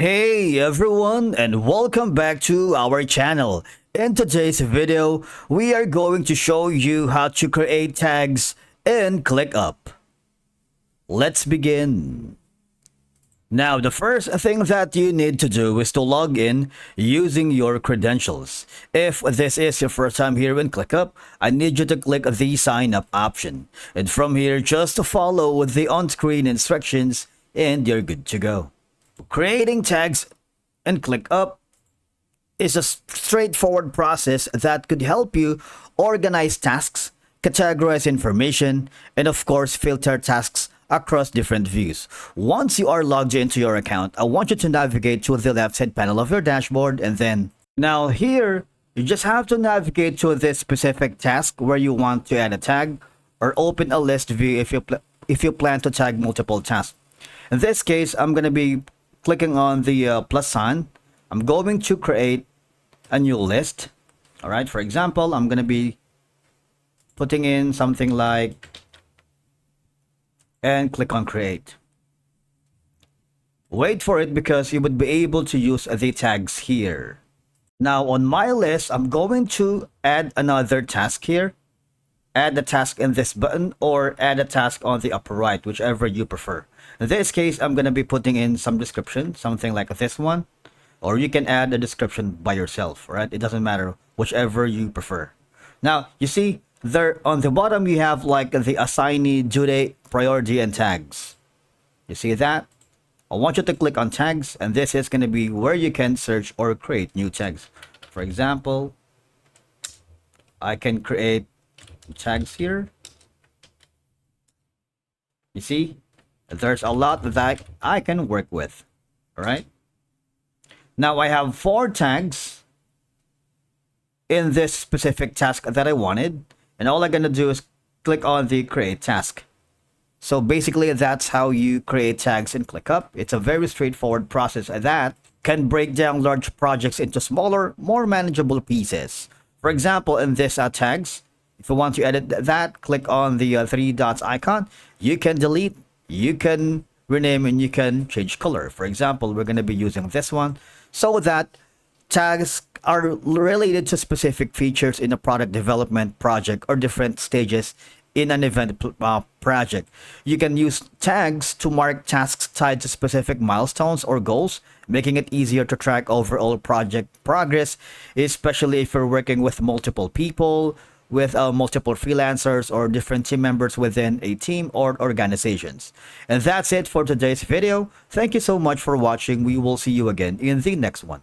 Hey everyone, and welcome back to our channel. In today's video, we are going to show you how to create tags in ClickUp. Let's begin. Now, the first thing that you need to do is to log in using your credentials. If this is your first time here in ClickUp, I need you to click the sign up option. And from here, just to follow the on-screen instructions and you're good to go. Creating tags in ClickUp is a straightforward process that could help you organize tasks, categorize information, and of course filter tasks across different views. Once you are logged into your account, I want you to navigate to the left side panel of your dashboard, and then now here you just have to navigate to this specific task where you want to add a tag or open a list view if you plan to tag multiple tasks. In this case, I'm going to be clicking on the plus sign. I'm going to create a new list. All right, for example, I'm going to be putting in something like, and click on create. Wait for it because you would be able to use the tags here. Now on my list, I'm going to add another task here. Add a task in this button or add a task on the upper right, whichever you prefer. In this case, I'm going to be putting in some description, something like this one, or you can add a description by yourself, right? It doesn't matter, whichever you prefer. Now, you see there on the bottom, you have like the assignee, due date, priority, and tags. You see that? I want you to click on tags, and this is going to be where you can search or create new tags. For example, I can create tags here. You see, there's a lot that I can work with. All right. Now I have 4 tags in this specific task that I wanted, and all I'm gonna do is click on the create task. So basically, that's how you create tags in ClickUp. It's a very straightforward process that can break down large projects into smaller, more manageable pieces. For example, in this tags, if you want to edit that, click on the 3 dots icon. You can delete, you can rename, and you can change color. For example, we're going to be using this one so that tags are related to specific features in a product development project or different stages in an event project. You can use tags to mark tasks tied to specific milestones or goals, making it easier to track overall project progress, especially if you're working with multiple people, with multiple freelancers or different team members within a team or organizations. And that's it for today's video. Thank you so much for watching. We will see you again in the next one.